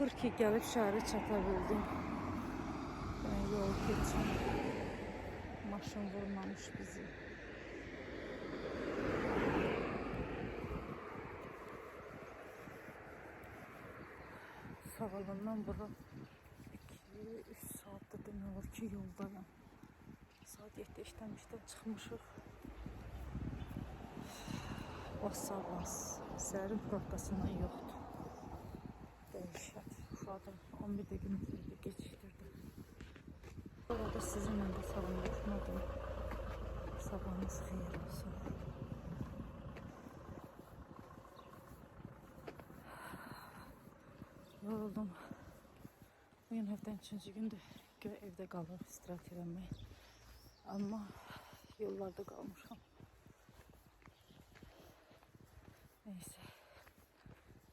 Şükür ki gəlib şəhərə çata bildim. Ben yol keçim. Maşın vurmamış bizi. Sağolundan bura 2-3 saatdə demək olur ki yoldayım. Saat 7 işləmişdən çıxmışıq. Bas. Səhərin probkasından yoxdur. Dəhşət. Uşadım 11 dəqiqə mütləqə gecikdirdim. Bu arada sizinlə də salamlaşmadım. Sabahınız xeyir olsun. Yoruldum. Bugün həftənin 3-cü gündür. Göy evdə qalır, istirahət eləmək. Amma yollarda qalmışam. Neyse.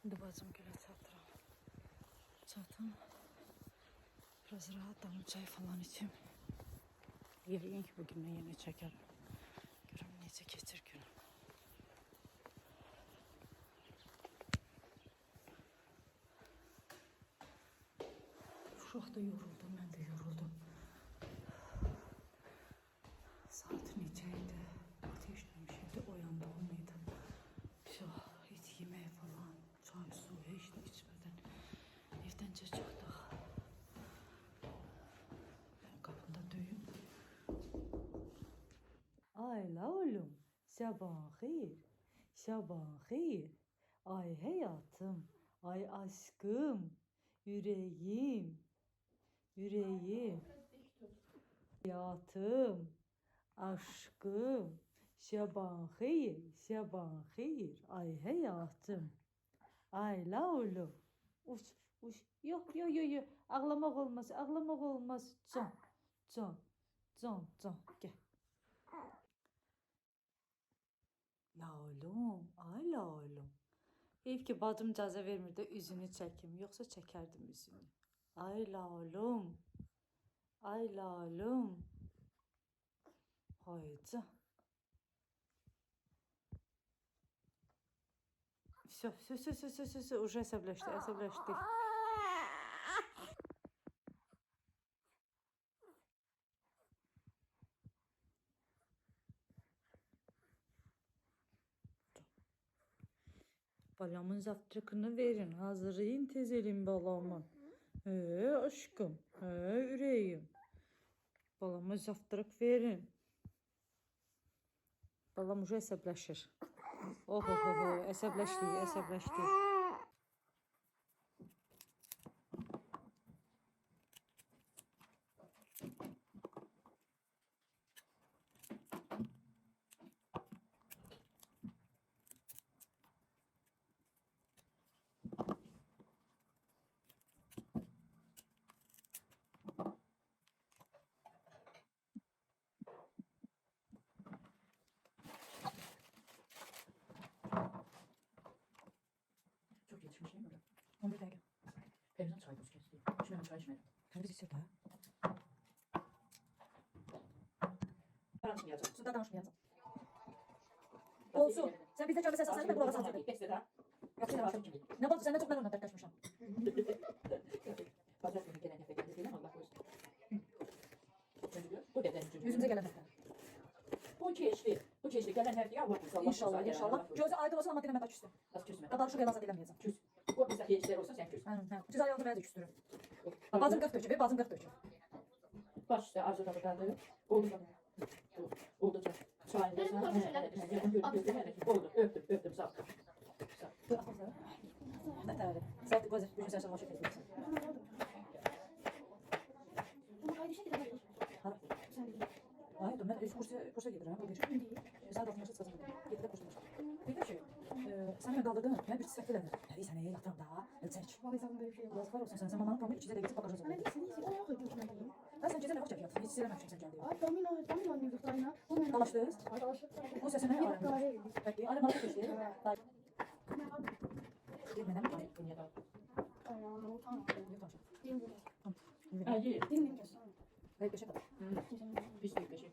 İndi bacım gölə çatıram. Çatım. Biraz rahatım, çay falan içim. Yəqin ki bugündən yenə çəkərəm. Görüm necə keçir günüm. Uşaq da yoruldu, mən də yoruldum. Saat neçə idi? Ateşləmişdi, oyandığım idi. Hiç yemək falan, çay, su, heç də içmədən evdəncə çıxdıq. Qapında döyüm. Ayla oğlum, sabahın xeyir, sabahın xeyir. Ay həyatım, ay aşkım, yüreğim, yüreğim. Hayatım, aşkım, sabahın xeyir, sabahın xeyir. Ay həyatım, ayla oğlum. Uç. Yok. Ağlamak olmaz. Can. Gel. La oğlum, ay la oğlum. Heyif ki bacım icazə vermir də üzünü çəkim. Yoxsa çəkərdim üzünü. Ay la oğlum. Ay la oğlum. Haydi. Все, уже əsəbləşdik. Balamın zavtrакını verin, hazırlayın tezelim balamı. Aşkım, yüreğim. Balama zavtrak verin. Balam уже əsəbləşir. Əsəbləşdi. Çok yetişmiş değil mi? 11 dəqiqə. Perişan çay buz kesti. İçmedim çay içmedim. Biz içir də. Danışmayacağım. Suda danışmayacağım. Olsun. Sen bizde görmesen sen ben buralara salsaydın. Yok ne var? Ne oldu? Senden çok ben ondan dertleşmişim. Pazar günü gelen nefret edildi ama Allah korusun. Bu deden üçüncü. Yüzümüze gelen defter. Bu keçti. Gelen her Allah korusun. İnşallah. Gözü aydın olsun ama dilemek küstüm. Nasıl küsme? Kapalı şu gelmezse dilemeyeceğim. Küs. Bu mesela keçiler olsa sen küs. Siz ayağınızı ben de küstürüm. Bazım kırk dökü, bazım kırk dökü. Baş işte arzu tadı. Oldu. Çayında sana. Oldu. Öptüm. Sağ ol. Ne tabi. Sağlık gözü. Düşün sen sana hoş ediyorsun. Bunu kardeşe de verir. Sen de. Hayır, ben kursa gidiyorum bu gece. Saat 6'da çıkacağım. Gidip kursa başlayacağım. Bir de sen beni kaldırdın. Ben bir sefil ederim. Hadi sen yatam daha. Ölçek. Vallahi sen böyle bir şey yok. Yazıklar olsun sen mamanın pamuk içinde de gidip bakacağız. Ama değilsin. Onu yok ediyorsun ben. Ben sen gece ne vakit yaptın? Hiç silememişim sen geldiğinde. Abi domino oynuyorduk da yine. Dalaştınız. Bu sesini Bir öğrendim. kahve yedik. Peki, aramalı keşke. Ne var? Girmeden mi? Dünyada. Tamam. Yok tanışalım. Dinle. Hayır. Dinle kesin. Hayır, beşe kadar. Pis değil peşin.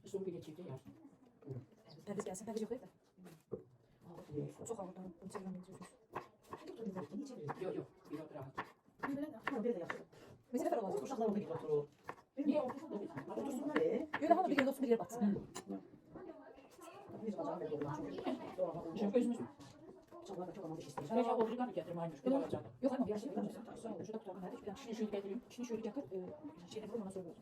Son bir geçirdi ya. Perviz gelsin, perviz yok değil de. Çok havadan. Yok yok. Bir otur rahat. Mesela olacak. Uşaklar orada gidiyor oturur. Niye otursun? Otursunlar be. Öyle hala bir yerde otursun bir yere baksın. Biz bacağı verdik olan çok. Çünkü özümüz. Çabuklar da çok aman isteyiz. Ben ya oturup getirmeymiş. Bir alacağım. Yok ama bir yaşlı bir tanesi. Sağ ol. Şurada kutulardan verdik. Bir tane Şimdi şöyle getireyim. şimdi şöyle yakıp şeyde koyup ona söylüyoruz.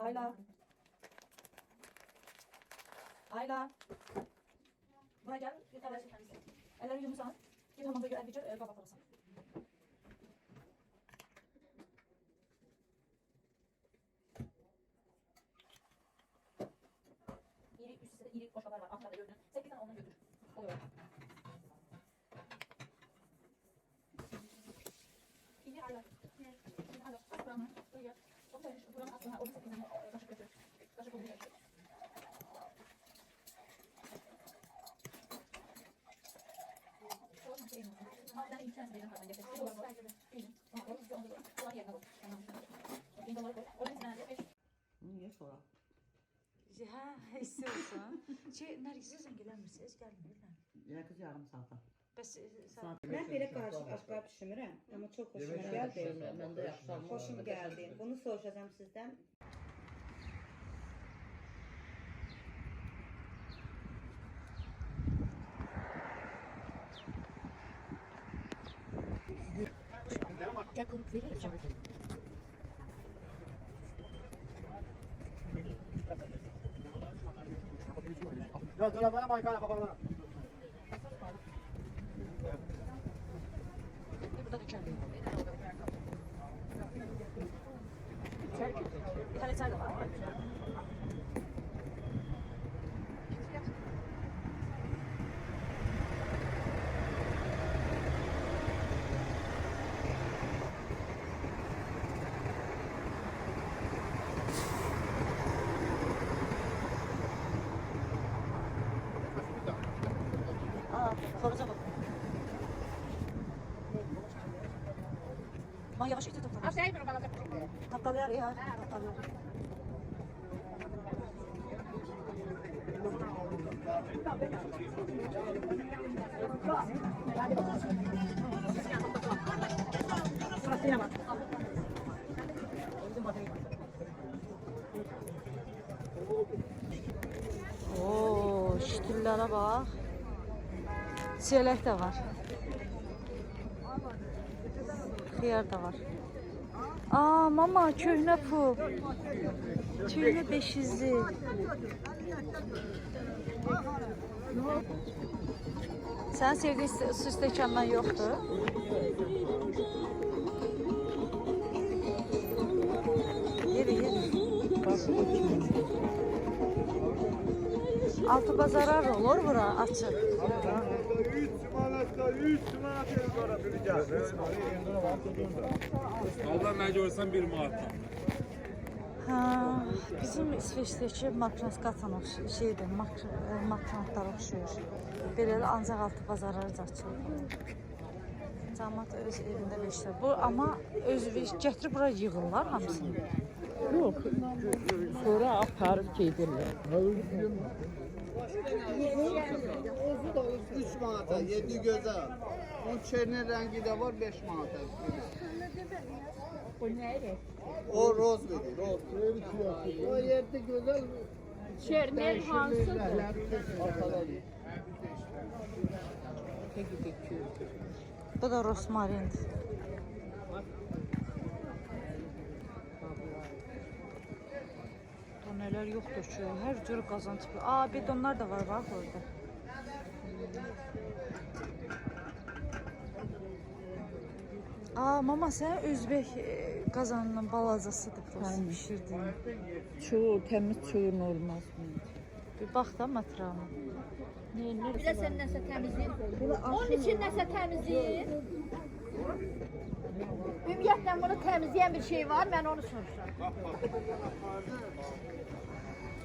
Ayla. Ayla. Buraya gel. Bir tane kendisi. Ellerini yüzünü sağ. Git hamamda gel. Bir baba parası. İri üst üste iri boşalar var. Aşağıda gördün. 8 tane ondan götür. Oluyor. İri Ayla. İri Ayla. Buranın. Buraya. Buranın aslında. Orada 8 tane kaşık götür. Kaşık oldu. Niye sonra? Ha, istiyorsan. Nergiz'e zəng eləmirsiniz, gəlmirlər. Ya kız yarım saata. Bəs sən Ben böyle karışık aşklar pişirmirəm, ama çok hoşuma geldi. Ben de yapsam. Hoşum geldi. Bunu soracağım sizden. Gel konuk verir. Ya dur bana baykana kafamına. Burada da çay. bir tane çay da var. Soracağım bak. Lan yavaş git doktor. Aşağıya bir bana. Tatlılar ya. Tatlılar. Oo, şükürlərə bax. Çiyələk də var. Xiyar da var. Aa, mama, köhnə pul. Köhnə 500'li. Sən sevdiyin su stəkandan yoxdur? Yeri, yeri. Altı bazara olur bura açıq. 3 manatda 3 manat sonra vereceğiz. Allah ne görsen bir manat. Ha, bizim İsveçdəki makroskatan şeydir, makrantlar oxşuyur. Belə də ancaq altı bazarları açılır. Cəmaət öz evində beşlər. Bu amma öz gətirib bura yığırlar hamısını. Yok. Sonra aparıp giydirler. Ozu da 3 manata 7 göze. Onun çerni rengi de var 5 manata. Bu nerede? O roz dedi, roz. O 7 güzel Çerner hansıdır? Bu da rosmarindir. Bu nələr yoxdur ki, hər cür qazan tipi. Aa, bidonlar da var bax orada. Aa, mama sən Özbek qazanının balazasıdır prosta pişirdiyin. Çuğur, temiz çuğurun olmaz mı? Bir bax da matramı. Bir də sən nəsə təmizlik. Onun için nəsə təmizlik. Ümumiyyətlə bunu təmizləyən bir şey var, mən onu soruşuram.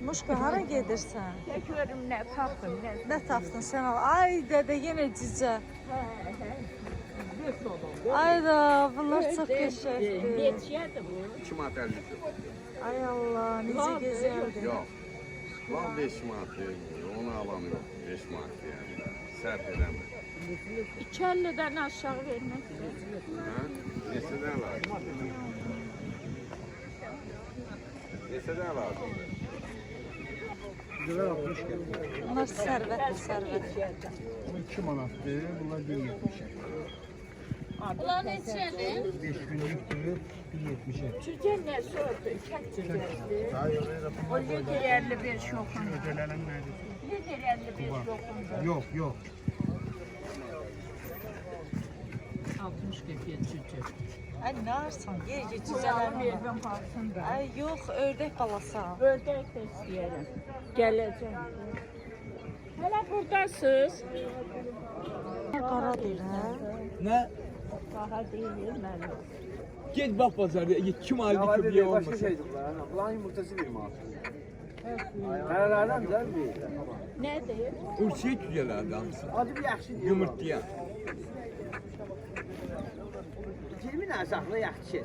Muşka hara gedirsən? Görüm nə tapdım, nə. Nə tapdın sən? Ay dədə yenə cicə. Ay da bunlar çox qəşəngdir. Neçədir bu? 2 manat 50 kilo. Ay Allah necə gözəldir. Yox. Lan 5 manat deyil. Onu alan yox. 5 manat deyəndə. Səhv eləmir. 2.50-dən aşağı vermək. Hə? Neçədən lazım? Neçədən lazım? Bunlar sərvətdir, sərvət. 2 manatdır, bunlar 1.70. Bunlar neçədir? 5 günlükdür, 1.70. Cücə nə sordu? Kət cücədir. O lider 55 yoxunda. Ödələrim nədir? Lider 55 yoxunda. Yox, yox. 60 qəpiyə cücə. Ay nə arsan, yer Cücələr cücələrini. verdim parçında. Ay yox, ördək balası. Ördək də istəyərəm. Gələcəm. Hələ buradasınız. Qara deyil, hə? Ne? Daha deyil mənim. Git bak pazarda 2 manat bir köpeği olmasın. Bunların yumurtası 1 manat. Karalardan da bir. Nədir? Ursiye cücelerden. Adı bir yaxşı deyil. Yumurtlayan. 20 dənə saxla yaxşı.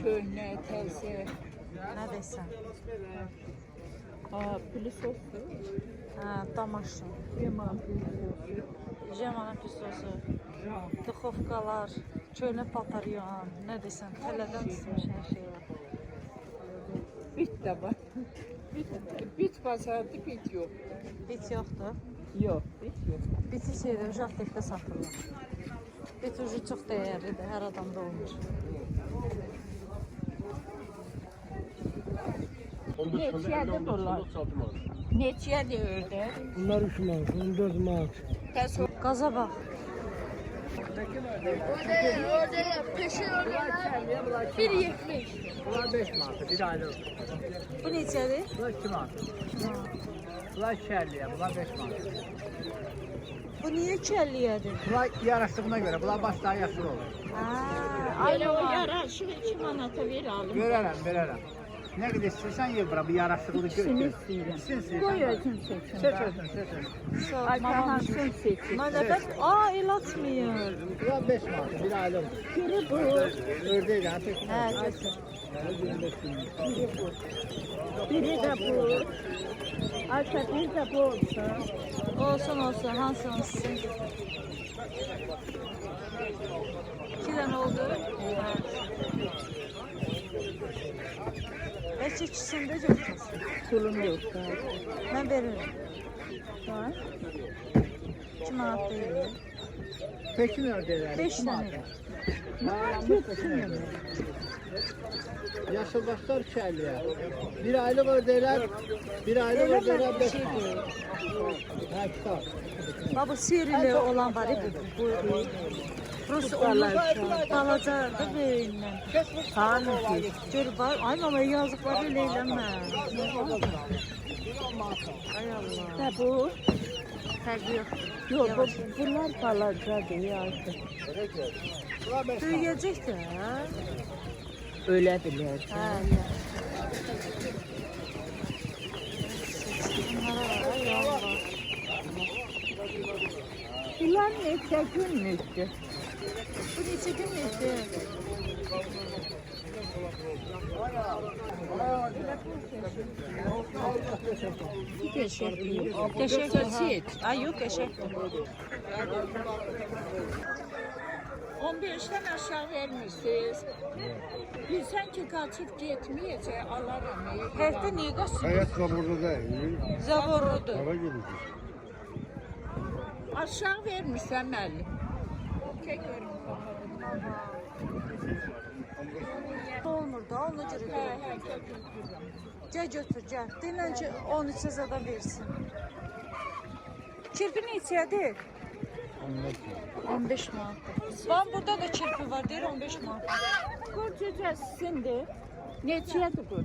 Köhnə, təzə. Nə desən? Pilisosdur. Hə, damaşın. Jemana pistosu. Duxovkalar, köhnə pataryan. Nə desən? Tələdən tutmuş hər şey var. Bit də var. Bit bazardı, bit yox. Bit yoxdur. Yox, bit yox. Biti şeydə uşaqlıqda satılır. Bit ucu çox dəyərlidir, hər adamda olmur. Neçədir bunlar? Neçədir ördək? Bunlar 3 manat, 14 manat. Bəs o Qaza bax. bir yetmiş. Bunlar 5 manat, bir aylıq. Bu neçədir? Bunlar 2 manat. Bunlar 2.50-yə, bunlar 5 manat. Bu niyə 2.50-yədir? Bunlar yaraşdığına görə, bunlar başları yaşıl olur. Elə o yaraşır 2 manata ver alım. Verərəm. Nə qədər istəyirsən yer bura, bu yaraşıqlı gör. İkisini istəyirəm. İkisini Qoy istəyirsən. özün seçin. Seç özün. Ay hansını seçin. Mənə bəs, el atmıyor. Bunlar 5 manat, bir aylıq. Biri bu. Ördək də, tek Hə, götür. Biri də bu. Ayşə bir də bu olsun. Olsun, hansını olsun? 2 dənə oldu. Hə. Bəlkə ikisini də götürsün. Pulum yox da. Mən veririm. Var. 2 manat deyil. Pekin ördəkləri. 5 dənə. Yaşıl başlar 2.50-yə. Bir aylıq ördəklər, bir aylıq Elə ördəklər bir 5 şey manat. deyil. Hə, kitab. Bax bu sirili olan var ya bu. Burası onlar balacadır böyüyündən. Tanrı. Gör var. Ay mama yazıqları elə eləmə. Ay Allah. Da bu. Fərqi yox. Yox, bunlar balacadır yazdı. Böyüyəcək də. Ölə bilər. Hə. Bunlara ay Allah. Bunlar neçə günlükdür? Bu neçə günlükdür? Qəşəngdir. Qəşəngdir. Seç. Ay yox, qəşəngdir. 15'ten aşağı vermişsiniz. Bilsen ki kaçıp gitmeyecek alarım. Hərdə niyə qaçsın? Ayakkabı burada değil. Zavorudur. Para gelir. Aşağı vermişsen müəllim. Çekiyorum. Olmur da, ona görə deyirəm. Gəl götür, gəl. Dinlən ki, 13 zadan versin. Kirpi neçədir? 15 manatdır. Bax, burada da kirpi var, deyir 15 manat. Qol cücəsisindir. Neçədir bu?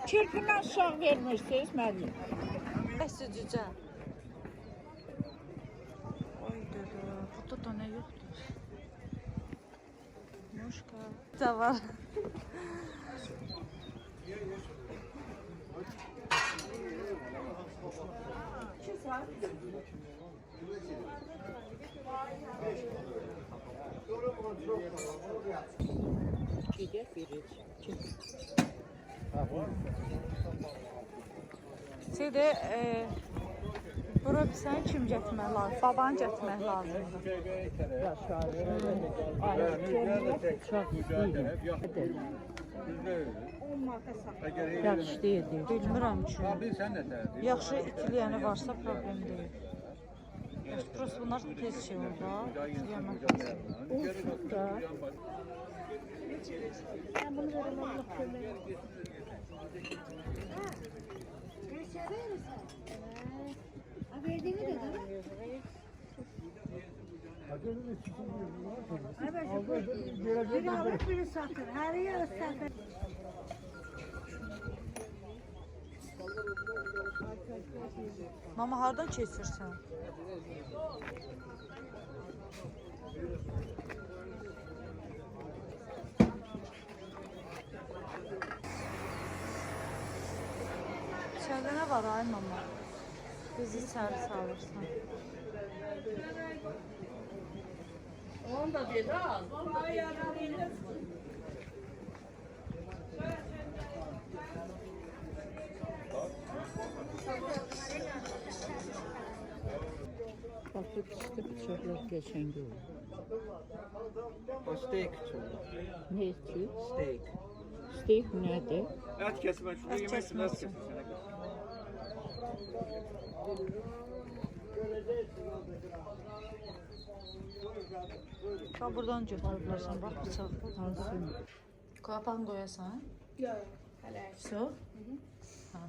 Kirpini aşağı vermirsiniz müəllim. Bəs cücə. Oy dədə, burada da nə yoxdur? Muşka. Da var. Gedək veririk. Şeydə, bura sən kim getmək lazım? Babanı getmək lazımdır. Yaxşı deyildi. Bilmirəm ki. Yaxşı itiliyəni varsa problem deyil. Yaxşı, prosto bunlar tez şey olur da. İtiliyəmək lazım. Mama hardan keçirsən? İçəridə nə var ay mama? Bizi içəri salırsan. Onu da dedi al. Bax, bu pişdi bıçaqlar geçən gün. O steak üçün. Ne için? Steak. Steak nədir? Et kesmek için. Et kesmek için. Bax, buradan götürüblərsən, bax, bıçaqda. Hansını? Qapan qoyasan? Yox, hələ. Su? Ha.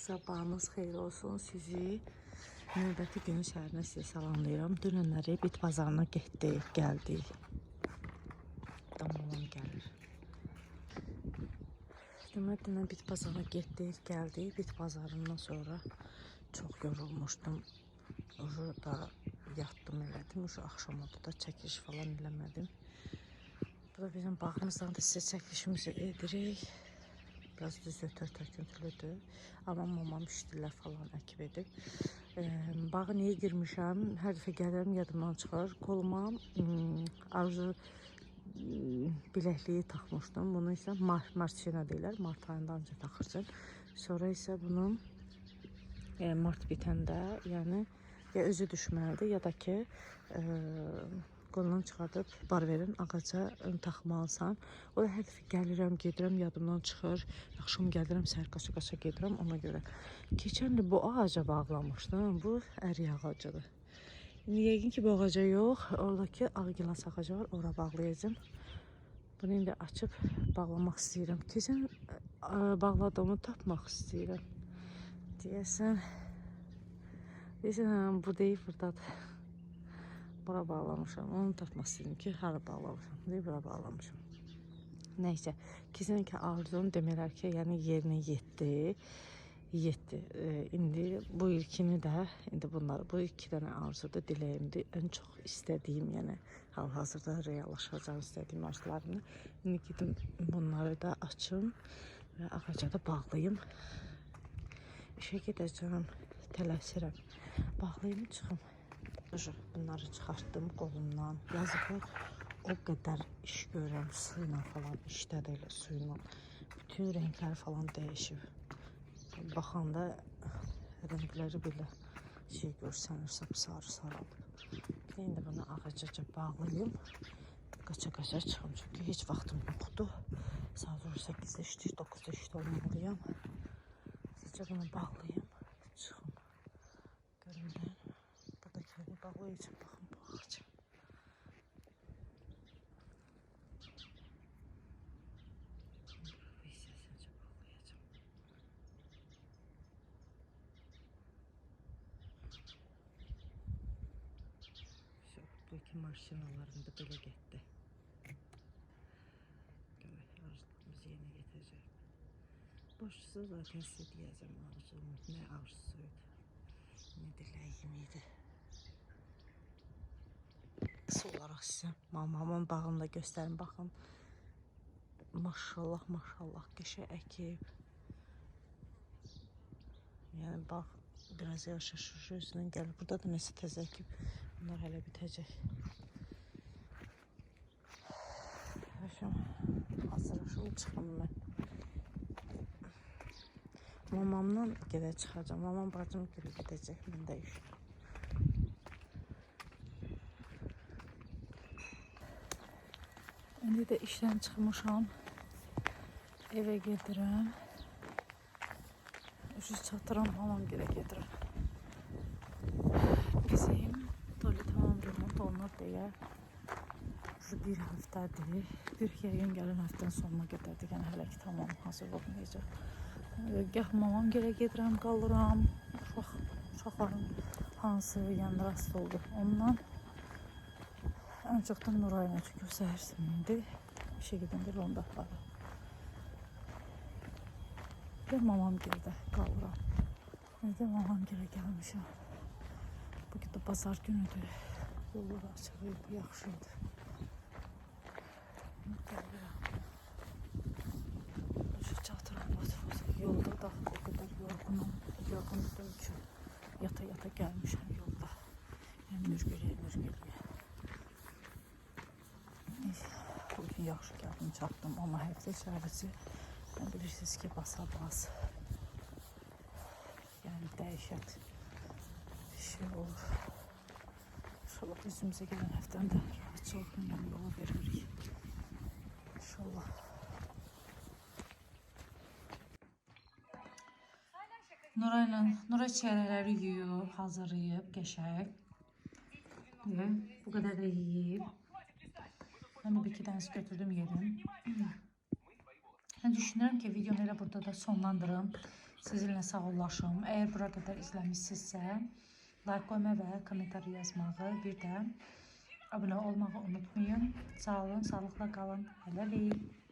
Sabahınız xeyir olsun. Sizi növbəti günün şəhərinə sizə salamlayıram. Dünənləri bit bazarına getdik, gəldik. Damlaman gəlir. Demək, dünən bit bazarına getdik, gəldik. Bit bazarından sonra çox yorulmuşdum. Orada yatdım, elədim. Axşam oldu da çəkiliş falan eləmədim. Bu da bizim bağımızdan da sizə çəkilişimizi edirik. Biraz düz töküntülüdür. Amma mamam işdilər falan əkib edib. Bağa niyə girmişəm? Hər dəfə gəlirəm, yadımdan çıxar. Qoluma arzu biləkliyi taxmışdım. Bunu isə marçina deyirlər. Mart ayında ancaq taxırsan. Sonra isə bunu mart bitəndə, yəni ya özü düşməlidir, ya da ki qolundan çıxardıb barverin ağaca taxmalısan. O da hər dəfə gəlirəm, gedirəm, yadımdan çıxır. Axşam gəlirəm, səhər qaça-qaça gedirəm ona görə. Keçən il bu ağaca bağlamışdım. Bu ərik ağacıdır. İndi yəqin ki bu ağaca yox, oradakı ağgilas ağacı var, ora bağlayacağım. Bunu indi açıb bağlamaq istəyirəm. Keçən bağladığımı tapmaq istəyirəm. Deyəsən, bu deyib buradadır. Bura bağlamışam. Onu tapmaq istəyirəm ki, hara bağlamışam. Deyib bura bağlamışam. Neyse, kesinlikle arzum demirlər ki, yəni yerinə yetdi. İndi bu ilkini də, indi bunları, bu iki dənə arzuda diləyimdir. Ən çox istədiyim, yəni hal-hazırda reallaşacaq istədiyim arzularımı. İndi gedim bunları da açım və ağaca da bağlayım. İşə gedəcəm, tələsirəm. Bağlayım, çıxım. Bunları çıxartdım qolumdan. Yazıqlar o qədər iş görürəm suyla falan, işdə də elə suyla. Bütün rənglər falan dəyişib. Baxanda rəngləri belə şey görsənir, sarı-saralıb. İndi bunu ağacaca bağlayım. Qaça-qaça çıxım, çünki heç vaxtım yoxdur. Saat 8-də işləyir, 9-da işdə olmalıyam. Sadəcə bunu bağlayım, çıxım. Görümdən. Buradakiləri bağlayacağım, baxın bu ağaca. Bu isə sadəcə bağlayacağım. Bu iki maşinalarında belə getdi. Arzumuz yerinə yetəcək. Boşlusu zaten sizə deyəcəm arzum. Nə arzusuydu, nə diləyim idi. Qısa olaraq sizə mamamın bağını da göstərim. Baxın. Maşallah, maşallah qəşəng əkib. Yəni bax, biraz yavaş-yavaş özündən gəlir. Burada da nəsə təzə əkib. Bunlar hələ bitəcək. Hazırlaşım, çıxım mən. Mamamdan gedək çıxacağım. Mamam bacım gedəcək. Mən də iş. İndi də işdən çıxmışam. Evə gedirəm. Çatıram, mamam gedirəm. Bizim Toli tamam remont olunur deyə bir həftədir. Bir yəqin gələn həftənin sonuna qədərdir. Yəni hələ ki tamam hazır olmayacaq. Gah mamam gedirəm, qalıram. Uşaqların hansı yəni rast oldu. Ondan ən çox da Nurayla, çünki o səhər simindir. İşə gedəndə onda aparır. Və mamam gəldə qalıram. İndi mamam gəlmişəm. Bugün də bazar günüdür. Yollar açıq idi, yaxşı idi. Çatıram, yolda da o qədər yorğundum ki, yata-yata gəlmişəm yolda. Yəni mürgüləyə. Bugün yaxşı gəldim, çatdım, amma həftə içərisi bilirsiniz ki, basa-bas. Yəni dəhşət şey olur. İnşallah üzümüzə gələn həftəni də rahatçılıqla yola veririk. İnşallah. Nuray çiyərələri yuyub, hazırlayıb, qəşəng. Bu qədər də yiyib. Mən də bir iki dənəsi götürdüm, yedim. Mən düşünürəm ki, videonu elə burada da sonlandırım. Sizinlə sağollaşım. Əgər bura qədər izləmişsinizsə, like qoyma və komentar yazmağı, bir də abunə olmağı unutmayın. Sağ olun, sağlıqla qalın. Hələlik.